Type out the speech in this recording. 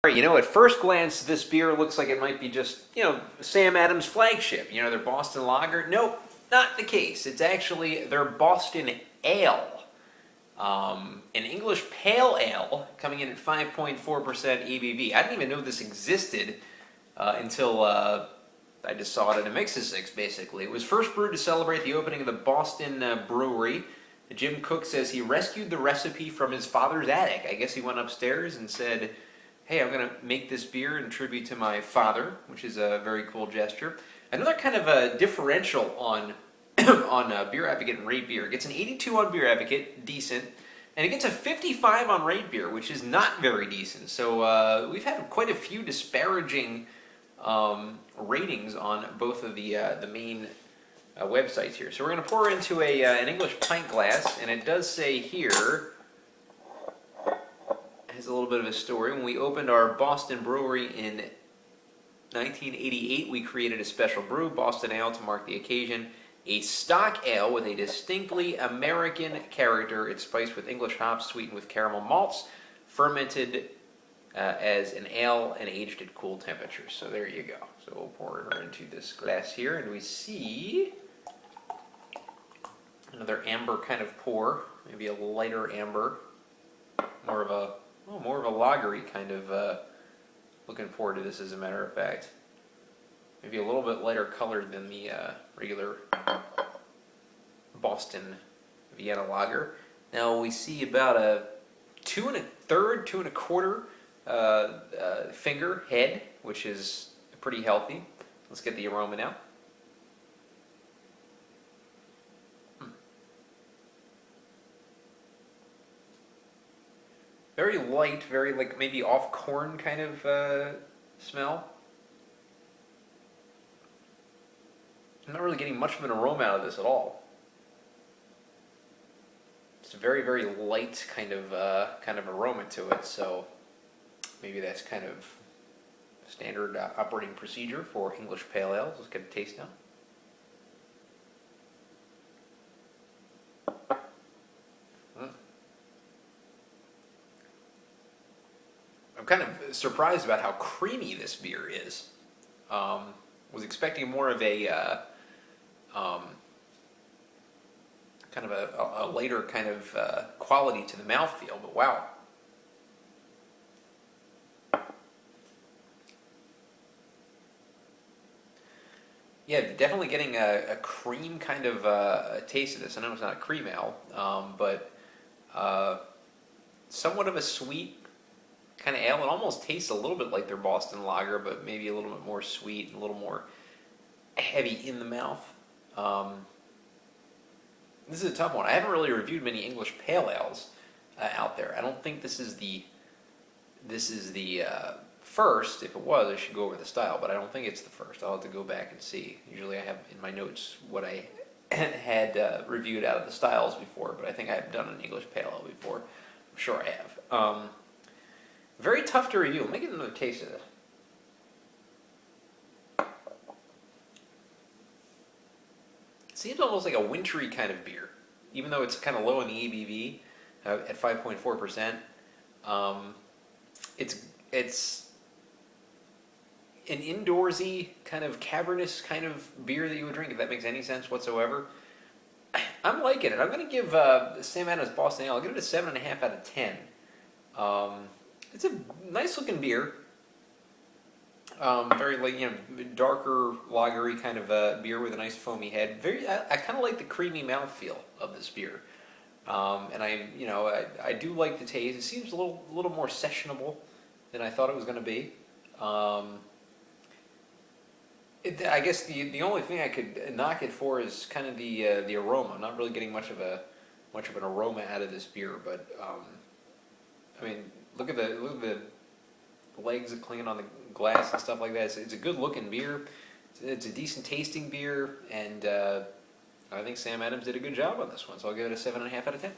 Right, at first glance, this beer looks like it might be just, Sam Adams flagship, their Boston lager. Nope, not the case. It's actually their Boston ale. An English pale ale coming in at 5.4% ABV. I didn't even know this existed until I just saw it in a Mix-a-Six, basically. It was first brewed to celebrate the opening of the Boston brewery. Jim Cook says he rescued the recipe from his father's attic. I guess he went upstairs and said, hey, I'm going to make this beer in tribute to my father, which is a very cool gesture. Another kind of a differential on Beer Advocate and Rate Beer. It gets an 82 on Beer Advocate, decent, and it gets a 55 on Rate Beer, which is not very decent. So we've had quite a few disparaging ratings on both of the main websites here. So we're going to pour into an English pint glass, and it does say here, has a little bit of a story. When we opened our Boston brewery in 1988, we created a special brew, Boston Ale, to mark the occasion. A stock ale with a distinctly American character. It's spiced with English hops, sweetened with caramel malts, fermented as an ale, and aged at cool temperatures. So there you go. So we'll pour her into this glass here, and we see another amber kind of pour, maybe a lighter amber, more of a lagery kind of. Looking forward to this, as a matter of fact. Maybe a little bit lighter colored than the regular Boston Vienna lager. Now we see about a 2 1/3, 2 1/4 finger head, which is pretty healthy. Let's get the aroma now. Very light, very like maybe off corn kind of smell. I'm not really getting much of an aroma out of this at all. It's a very, very light kind of aroma to it. So maybe that's kind of standard operating procedure for English pale ales. Let's get a taste now. I'm kind of surprised about how creamy this beer is. Was expecting more of a kind of a lighter kind of quality to the mouthfeel, but wow. Yeah, definitely getting a cream kind of taste of this. I know it's not a cream ale, but somewhat of a sweet kind of ale. It almost tastes a little bit like their Boston lager, but maybe a little bit more sweet and a little more heavy in the mouth. This is a tough one. I haven't really reviewed many English pale ales out there. I don't think this is the first. If it was, I should go over the style, but I don't think it's the first. I'll have to go back and see. Usually I have in my notes what I had reviewed out of the styles before, but I think I've done an English pale ale before. I'm sure I have. Very tough to review. Let me get another taste of this. It seems almost like a wintry kind of beer, even though it's kind of low in the ABV at 5.4%. It's an indoorsy kind of cavernous kind of beer that you would drink, if that makes any sense whatsoever. I'm liking it. I'm going to give Sam Adams Boston Ale, I'll give it a 7.5 out of 10. It's a nice looking beer. Very like darker lagery kind of beer with a nice foamy head. I kind of like the creamy mouthfeel of this beer, and I do like the taste. It seems a little more sessionable than I thought it was going to be. I guess the only thing I could knock it for is kind of the aroma. I'm not really getting much of an aroma out of this beer, but I mean, look at the legs clinging on the glass and stuff like that. It's a good looking beer. It's a decent tasting beer, and I think Sam Adams did a good job on this one. So I'll give it a 7.5 out of 10.